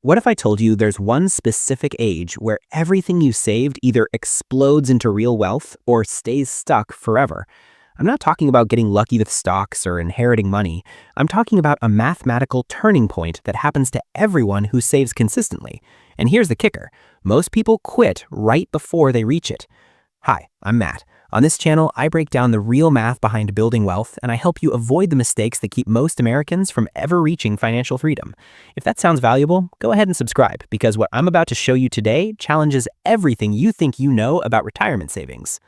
What if I told you there's one specific age where everything you saved either explodes into real wealth or stays stuck forever? I'm not talking about getting lucky with stocks or inheriting money. I'm talking about a mathematical turning point that happens to everyone who saves consistently. And here's the kicker. Most people quit right before they reach it. Hi, I'm Matt. On this channel, I break down the real math behind building wealth, and I help you avoid the mistakes that keep most Americans from ever reaching financial freedom. If that sounds valuable, go ahead and subscribe, because what I'm about to show you today challenges everything you think you know about retirement savings.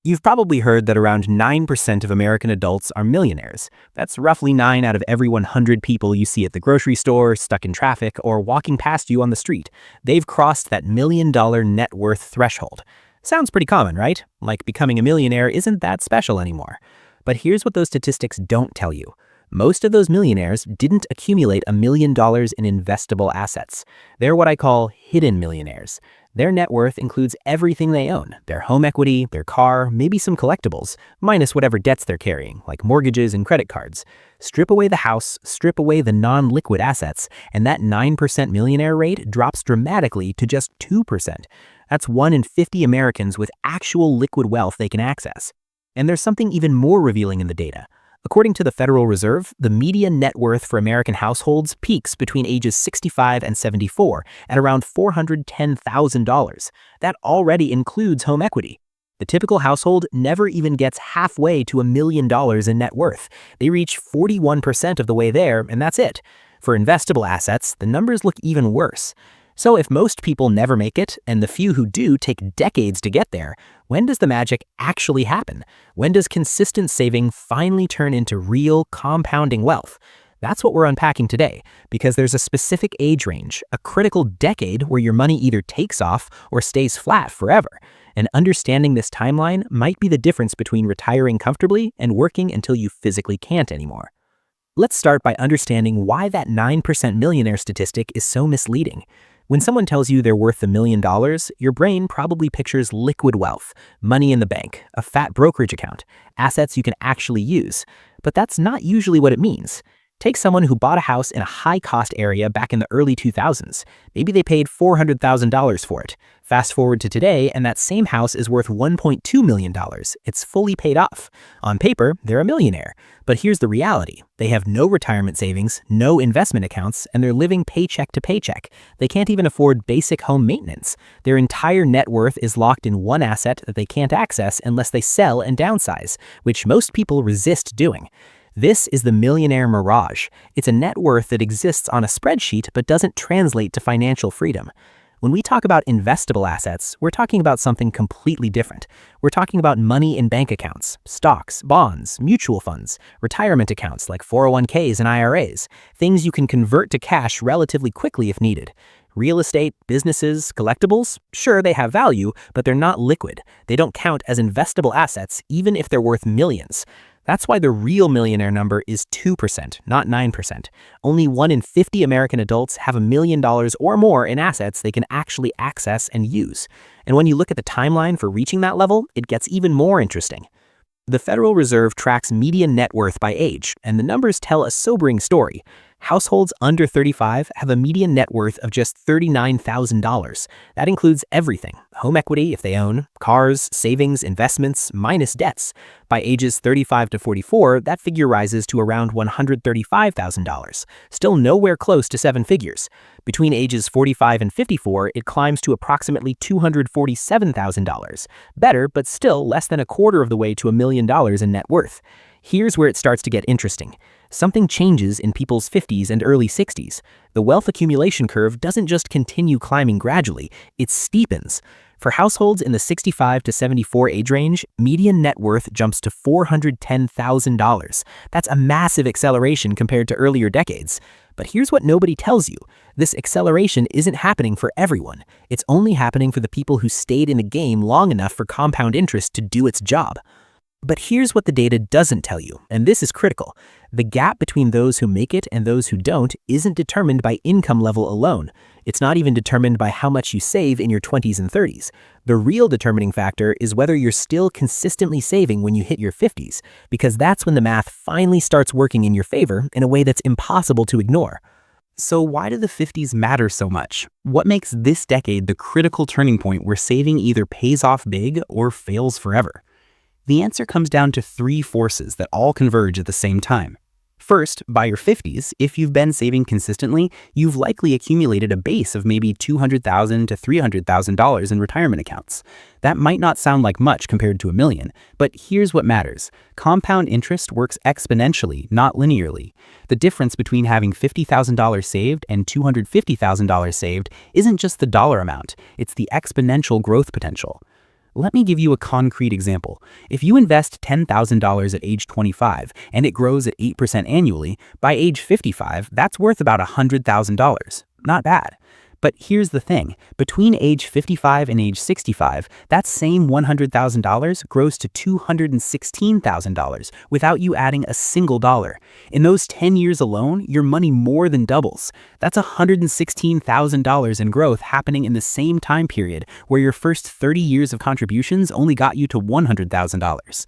You've probably heard that around 9% of American adults are millionaires. That's roughly 9 out of every 100 people you see at the grocery store, stuck in traffic, or walking past you on the street. They've crossed that $1 million net worth threshold. Sounds pretty common, right? Like becoming a millionaire isn't that special anymore. But here's what those statistics don't tell you. Most of those millionaires didn't accumulate $1 million in investable assets. They're what I call hidden millionaires. Their net worth includes everything they own, their home equity, their car, maybe some collectibles, minus whatever debts they're carrying, like mortgages and credit cards. Strip away the house, strip away the non-liquid assets, and that 9% millionaire rate drops dramatically to just 2%. That's 1 in 50 Americans with actual liquid wealth they can access. And there's something even more revealing in the data. According to the Federal Reserve, the median net worth for American households peaks between ages 65 and 74 at around $410,000. That already includes home equity. The typical household never even gets halfway to $1 million in net worth. They reach 41% of the way there, and that's it. For investable assets, the numbers look even worse. So if most people never make it, and the few who do take decades to get there, when does the magic actually happen? When does consistent saving finally turn into real compounding wealth? That's what we're unpacking today, because there's a specific age range, a critical decade where your money either takes off or stays flat forever. And understanding this timeline might be the difference between retiring comfortably and working until you physically can't anymore. Let's start by understanding why that 9% millionaire statistic is so misleading. When someone tells you they're worth $1 million, your brain probably pictures liquid wealth, money in the bank, a fat brokerage account, assets you can actually use. But that's not usually what it means. Take someone who bought a house in a high-cost area back in the early 2000s. Maybe they paid $400,000 for it. Fast forward to today, and that same house is worth $1.2 million. It's fully paid off. On paper, they're a millionaire. But here's the reality. They have no retirement savings, no investment accounts, and they're living paycheck to paycheck. They can't even afford basic home maintenance. Their entire net worth is locked in one asset that they can't access unless they sell and downsize, which most people resist doing. This is the millionaire mirage. It's a net worth that exists on a spreadsheet but doesn't translate to financial freedom. When we talk about investable assets, we're talking about something completely different. We're talking about money in bank accounts, stocks, bonds, mutual funds, retirement accounts like 401ks and IRAs, things you can convert to cash relatively quickly if needed. Real estate, businesses, collectibles, sure, they have value, but they're not liquid. They don't count as investable assets even if they're worth millions. That's why the real millionaire number is 2%, not 9%. Only 1 in 50 American adults have $1 million or more in assets they can actually access and use. And when you look at the timeline for reaching that level, it gets even more interesting. The Federal Reserve tracks median net worth by age, and the numbers tell a sobering story. Households under 35 have a median net worth of just $39,000. That includes everything: home equity if they own, cars, savings, investments, minus debts. By ages 35 to 44, that figure rises to around $135,000, still nowhere close to 7 figures. Between ages 45 and 54, it climbs to approximately $247,000. Better, but still less than a quarter of the way to $1 million in net worth. Here's where it starts to get interesting. Something changes in people's 50s and early 60s. The wealth accumulation curve doesn't just continue climbing gradually, it steepens. For households in the 65 to 74 age range, median net worth jumps to $410,000. That's a massive acceleration compared to earlier decades. But here's what nobody tells you. This acceleration isn't happening for everyone. It's only happening for the people who stayed in the game long enough for compound interest to do its job. But here's what the data doesn't tell you, and this is critical. The gap between those who make it and those who don't isn't determined by income level alone. It's not even determined by how much you save in your 20s and 30s. The real determining factor is whether you're still consistently saving when you hit your 50s, because that's when the math finally starts working in your favor in a way that's impossible to ignore. So why do the 50s matter so much? What makes this decade the critical turning point where saving either pays off big or fails forever? The answer comes down to three forces that all converge at the same time. First, by your 50s, if you've been saving consistently, you've likely accumulated a base of maybe $200,000 to $300,000 in retirement accounts. That might not sound like much compared to $1 million, but here's what matters. Compound interest works exponentially, not linearly. The difference between having $50,000 saved and $250,000 saved isn't just the dollar amount, it's the exponential growth potential. Let me give you a concrete example. If you invest $10,000 at age 25 and it grows at 8% annually, by age 55, that's worth about $100,000. Not bad. But here's the thing. Between age 55 and age 65, that same $100,000 grows to $216,000 without you adding a single dollar. In those 10 years alone, your money more than doubles. That's $116,000 in growth happening in the same time period where your first 30 years of contributions only got you to $100,000.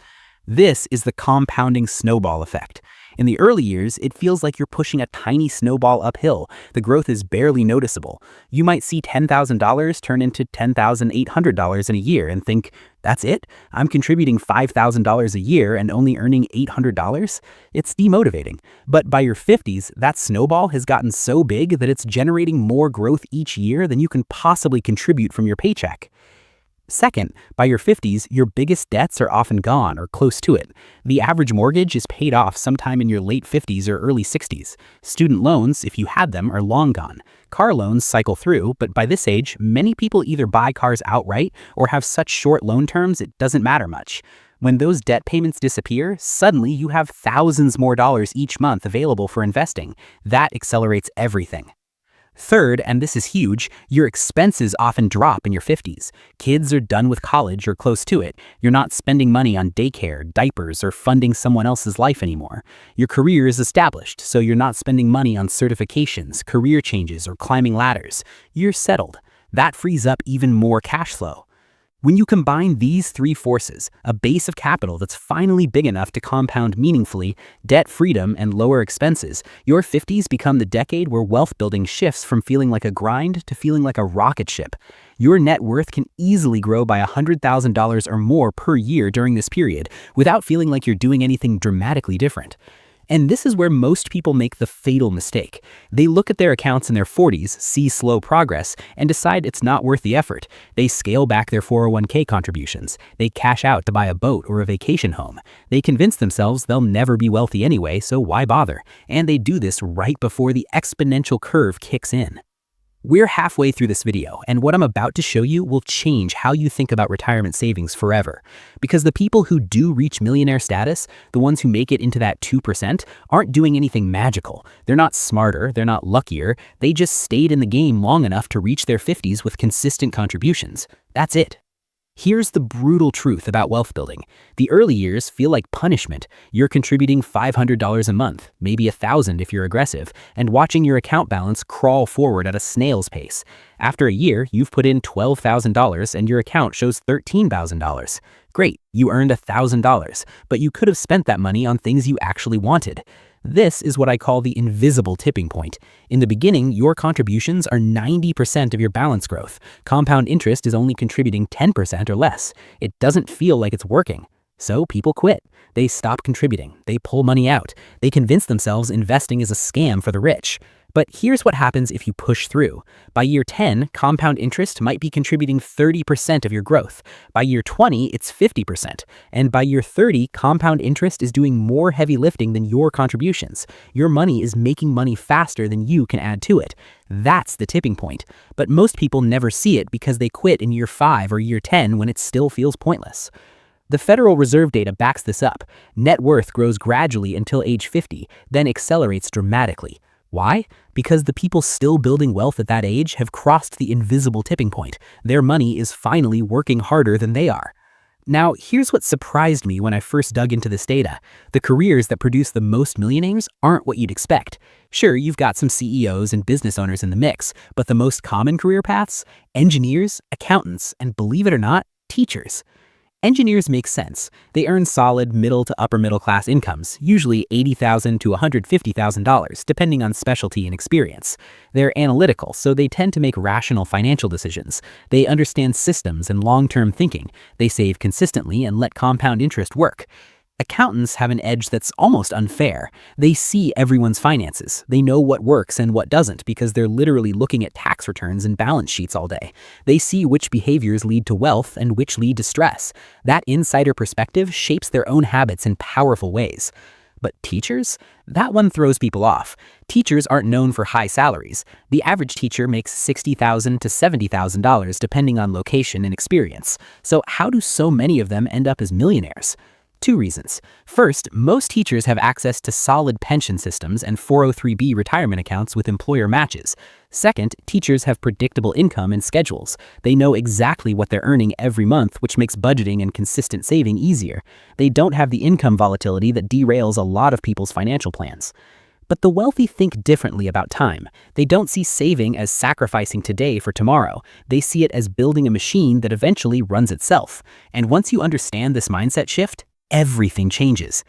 This is the compounding snowball effect. In the early years, it feels like you're pushing a tiny snowball uphill. The growth is barely noticeable. You might see $10,000 turn into $10,800 in a year and think, that's it? I'm contributing $5,000 a year and only earning $800? It's demotivating. But by your 50s, that snowball has gotten so big that it's generating more growth each year than you can possibly contribute from your paycheck. Second, by your 50s, your biggest debts are often gone or close to it. The average mortgage is paid off sometime in your late 50s or early 60s. Student loans, if you had them, are long gone. Car loans cycle through, but by this age, many people either buy cars outright or have such short loan terms it doesn't matter much. When those debt payments disappear, suddenly you have thousands more dollars each month available for investing. That accelerates everything. Third, and this is huge, your expenses often drop in your 50s. Kids are done with college or close to it. You're not spending money on daycare, diapers, or funding someone else's life anymore. Your career is established, so you're not spending money on certifications, career changes, or climbing ladders. You're settled. That frees up even more cash flow. When you combine these three forces, a base of capital that's finally big enough to compound meaningfully, debt freedom, and lower expenses, your 50s become the decade where wealth building shifts from feeling like a grind to feeling like a rocket ship. Your net worth can easily grow by $100,000 or more per year during this period without feeling like you're doing anything dramatically different. And this is where most people make the fatal mistake. They look at their accounts in their 40s, see slow progress, and decide it's not worth the effort. They scale back their 401k contributions. They cash out to buy a boat or a vacation home. They convince themselves they'll never be wealthy anyway, so why bother? And they do this right before the exponential curve kicks in. We're halfway through this video, and what I'm about to show you will change how you think about retirement savings forever. Because the people who do reach millionaire status, the ones who make it into that 2%, aren't doing anything magical. They're not smarter, they're not luckier, they just stayed in the game long enough to reach their 50s with consistent contributions. That's it. Here's the brutal truth about wealth building. The early years feel like punishment. You're contributing $500 a month, maybe $1,000 if you're aggressive, and watching your account balance crawl forward at a snail's pace. After a year, you've put in $12,000 and your account shows $13,000. Great, you earned $1,000, but you could have spent that money on things you actually wanted. This is what I call the invisible tipping point. In the beginning, your contributions are 90% of your balance growth. Compound interest is only contributing 10% or less. It doesn't feel like it's working. So people quit. They stop contributing. They pull money out. They convince themselves investing is a scam for the rich. But here's what happens if you push through. By year 10, compound interest might be contributing 30% of your growth. By year 20, it's 50%. And by year 30, compound interest is doing more heavy lifting than your contributions. Your money is making money faster than you can add to it. That's the tipping point. But most people never see it because they quit in year 5 or year 10 when it still feels pointless. The Federal Reserve data backs this up. Net worth grows gradually until age 50, then accelerates dramatically. Why? Because the people still building wealth at that age have crossed the invisible tipping point. Their money is finally working harder than they are. Now, here's what surprised me when I first dug into this data. The careers that produce the most millionaires aren't what you'd expect. Sure, you've got some CEOs and business owners in the mix, but the most common career paths? Engineers, accountants, and believe it or not, teachers. Engineers make sense. They earn solid middle to upper middle class incomes, usually $80,000 to $150,000, depending on specialty and experience. They're analytical, so they tend to make rational financial decisions. They understand systems and long-term thinking. They save consistently and let compound interest work. Accountants have an edge that's almost unfair. They see everyone's finances. They know what works and what doesn't because they're literally looking at tax returns and balance sheets all day. They see which behaviors lead to wealth and which lead to stress. That insider perspective shapes their own habits in powerful ways. But teachers? That one throws people off. Teachers aren't known for high salaries. The average teacher makes $60,000 to $70,000 depending on location and experience. So how do so many of them end up as millionaires? Two reasons. First, most teachers have access to solid pension systems and 403(b) retirement accounts with employer matches. Second, teachers have predictable income and schedules. They know exactly what they're earning every month, which makes budgeting and consistent saving easier. They don't have the income volatility that derails a lot of people's financial plans. But the wealthy think differently about time. They don't see saving as sacrificing today for tomorrow. They see it as building a machine that eventually runs itself. And once you understand this mindset shift, everything changes.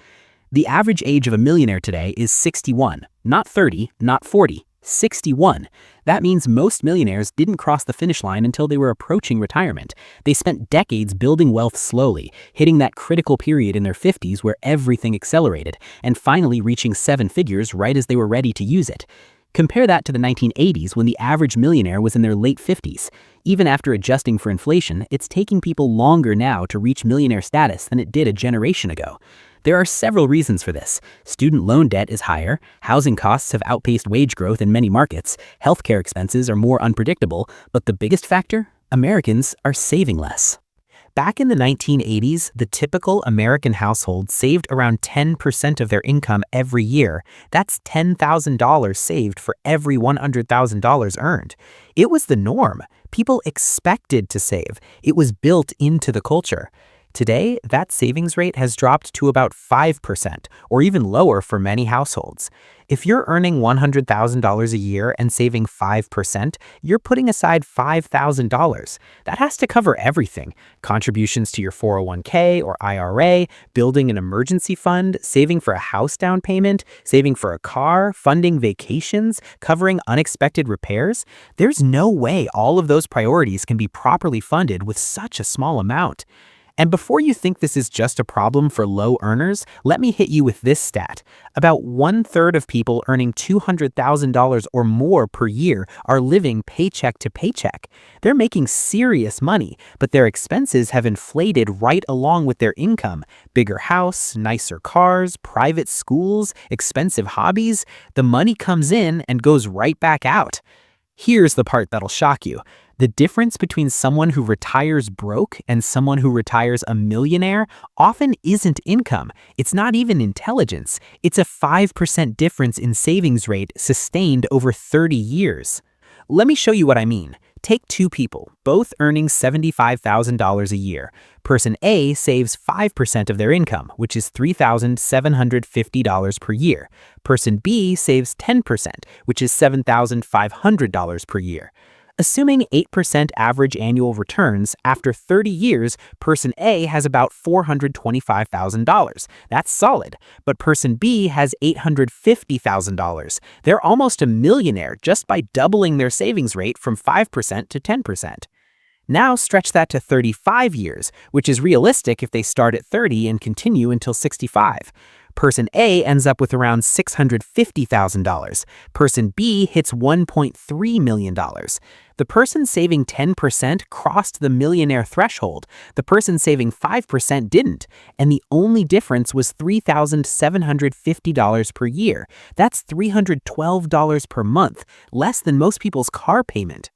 The average age of a millionaire today is 61, not 30, not 40, 61. That means most millionaires didn't cross the finish line until they were approaching retirement. They spent decades building wealth slowly, hitting that critical period in their 50s where everything accelerated, and finally reaching seven figures right as they were ready to use it. Compare that to the 1980s when the average millionaire was in their late 50s. Even after adjusting for inflation, it's taking people longer now to reach millionaire status than it did a generation ago. There are several reasons for this. Student loan debt is higher, housing costs have outpaced wage growth in many markets, healthcare expenses are more unpredictable, but the biggest factor? Americans are saving less. Back in the 1980s, the typical American household saved around 10% of their income every year. That's $10,000 saved for every $100,000 earned. It was the norm. People expected to save. It was built into the culture. Today, that savings rate has dropped to about 5%, or even lower for many households. If you're earning $100,000 a year and saving 5%, you're putting aside $5,000. That has to cover everything: contributions to your 401k or IRA, building an emergency fund, saving for a house down payment, saving for a car, funding vacations, covering unexpected repairs. There's no way all of those priorities can be properly funded with such a small amount. And before you think this is just a problem for low earners, let me hit you with this stat. About 1/3 of people earning $200,000 or more per year are living paycheck to paycheck. They're making serious money, but their expenses have inflated right along with their income. Bigger house, nicer cars, private schools, expensive hobbies. The money comes in and goes right back out. Here's the part that'll shock you. The difference between someone who retires broke and someone who retires a millionaire often isn't income. It's not even intelligence. It's a 5% difference in savings rate sustained over 30 years. Let me show you what I mean. Take two people, both earning $75,000 a year. Person A saves 5% of their income, which is $3,750 per year. Person B saves 10%, which is $7,500 per year. Assuming 8% average annual returns, after 30 years, person A has about $425,000. That's solid. But person B has $850,000. They're almost a millionaire just by doubling their savings rate from 5% to 10%. Now stretch that to 35 years, which is realistic if they start at 30 and continue until 65. Person A ends up with around $650,000. Person B hits $1.3 million. The person saving 10% crossed the millionaire threshold. The person saving 5% didn't. And the only difference was $3,750 per year. That's $312 per month, less than most people's car payment.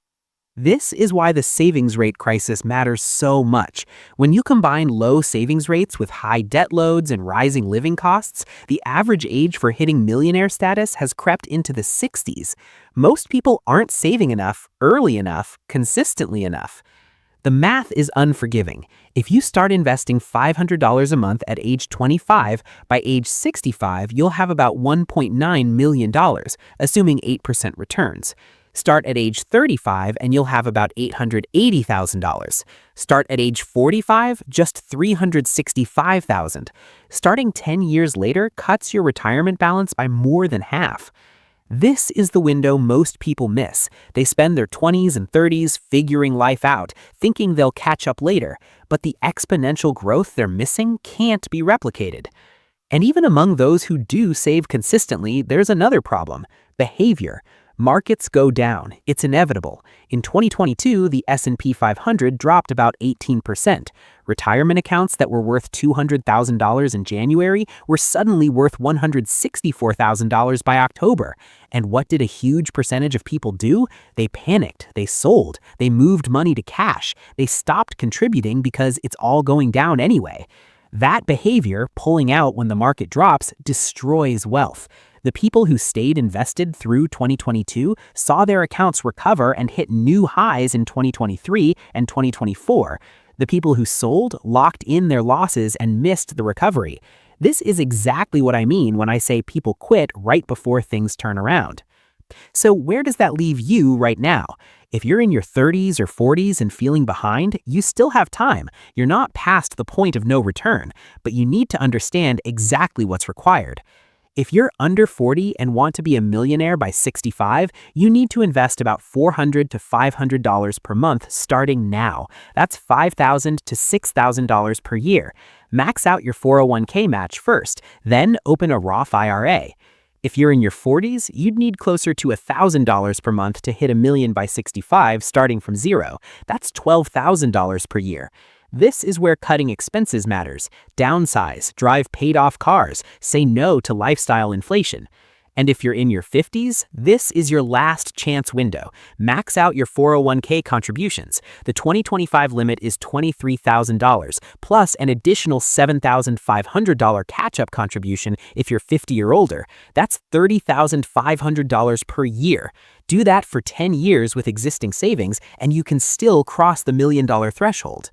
This is why the savings rate crisis matters so much. When you combine low savings rates with high debt loads and rising living costs, the average age for hitting millionaire status has crept into the 60s. Most people aren't saving enough, early enough, consistently enough. The math is unforgiving. If you start investing $500 a month at age 25, by age 65, you'll have about $1.9 million, assuming 8% returns. Start at age 35 and you'll have about $880,000. Start at age 45, just $365,000. Starting 10 years later cuts your retirement balance by more than half. This is the window most people miss. They spend their 20s and 30s figuring life out, thinking they'll catch up later, but the exponential growth they're missing can't be replicated. And even among those who do save consistently, there's another problem: behavior. Markets go down. It's inevitable. In 2022, the S&P 500 dropped about 18%. Retirement accounts that were worth $200,000 in January were suddenly worth $164,000 by October. And what did a huge percentage of people do? They panicked. They sold. They moved money to cash. They stopped contributing because it's all going down anyway. That behavior, pulling out when the market drops, destroys wealth. The people who stayed invested through 2022 saw their accounts recover and hit new highs in 2023 and 2024. The people who sold locked in their losses and missed the recovery. This is exactly what I mean when I say people quit right before things turn around. So where does that leave you right now? If you're in your 30s or 40s and feeling behind, you still have time. You're not past the point of no return, but you need to understand exactly what's required. If you're under 40 and want to be a millionaire by 65, you need to invest about $400 to $500 per month starting now. That's $5,000 to $6,000 per year. Max out your 401k match first, then open a Roth IRA. If you're in your 40s, you'd need closer to $1,000 per month to hit $1 million by 65 starting from zero. That's $12,000 per year. This is where cutting expenses matters. Downsize, drive paid-off cars, say no to lifestyle inflation. And if you're in your 50s, this is your last chance window. Max out your 401k contributions. The 2025 limit is $23,000, plus an additional $7,500 catch-up contribution if you're 50 or older. That's $30,500 per year. Do that for 10 years with existing savings, and you can still cross the $1 million threshold.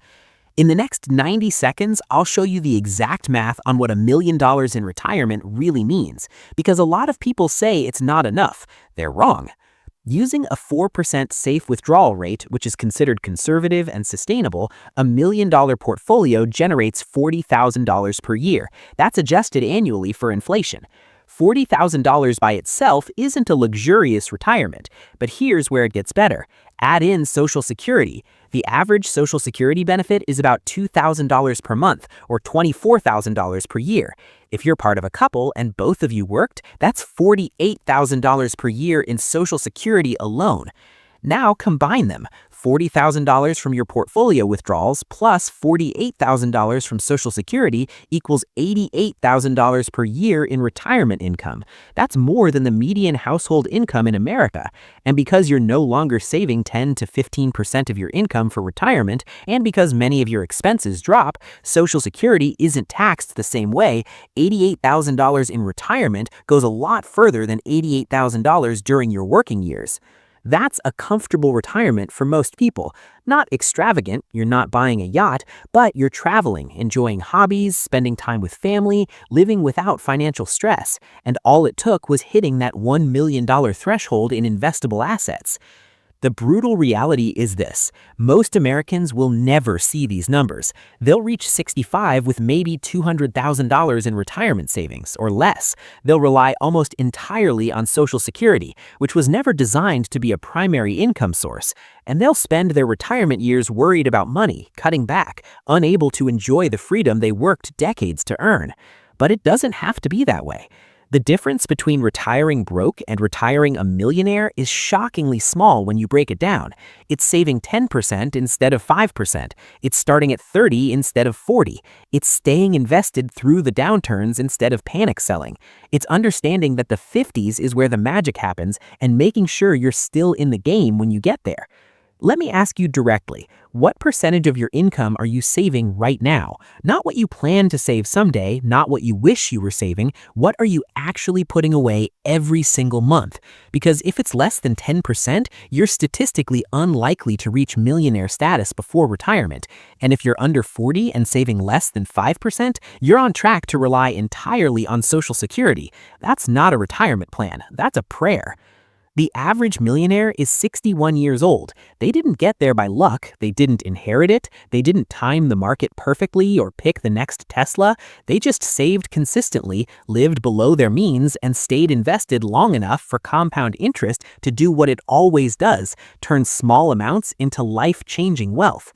In the next 90 seconds, I'll show you the exact math on what $1 million in retirement really means, because a lot of people say it's not enough. They're wrong. Using a 4% safe withdrawal rate, which is considered conservative and sustainable, $1 million portfolio generates $40,000 per year. That's adjusted annually for inflation. $40,000 by itself isn't a luxurious retirement, but here's where it gets better. Add in Social Security. The average Social Security benefit is about $2,000 per month, or $24,000 per year. If you're part of a couple and both of you worked, that's $48,000 per year in Social Security alone. Now combine them. $40,000 from your portfolio withdrawals plus $48,000 from Social Security equals $88,000 per year in retirement income. That's more than the median household income in America. And because you're no longer saving 10 to 15% of your income for retirement, and because many of your expenses drop, Social Security isn't taxed the same way, $88,000 in retirement goes a lot further than $88,000 during your working years. That's a comfortable retirement for most people. Not extravagant, you're not buying a yacht, but you're traveling, enjoying hobbies, spending time with family, living without financial stress. And all it took was hitting that $1 million threshold in investable assets. The brutal reality is this: most Americans will never see these numbers. They'll reach 65 with maybe $200,000 in retirement savings, or less. They'll rely almost entirely on Social Security, which was never designed to be a primary income source. And they'll spend their retirement years worried about money, cutting back, unable to enjoy the freedom they worked decades to earn. But it doesn't have to be that way. The difference between retiring broke and retiring a millionaire is shockingly small when you break it down. It's saving 10% instead of 5%. It's starting at 30 instead of 40. It's staying invested through the downturns instead of panic selling. It's understanding that the 50s is where the magic happens and making sure you're still in the game when you get there. Let me ask you directly, what percentage of your income are you saving right now? Not what you plan to save someday, not what you wish you were saving. What are you actually putting away every single month? Because if it's less than 10%, you're statistically unlikely to reach millionaire status before retirement. And if you're under 40 and saving less than 5%, you're on track to rely entirely on Social Security. That's not a retirement plan. That's a prayer. The average millionaire is 61 years old. They didn't get there by luck, they didn't inherit it, they didn't time the market perfectly or pick the next Tesla. They just saved consistently, lived below their means, and stayed invested long enough for compound interest to do what it always does, turn small amounts into life-changing wealth.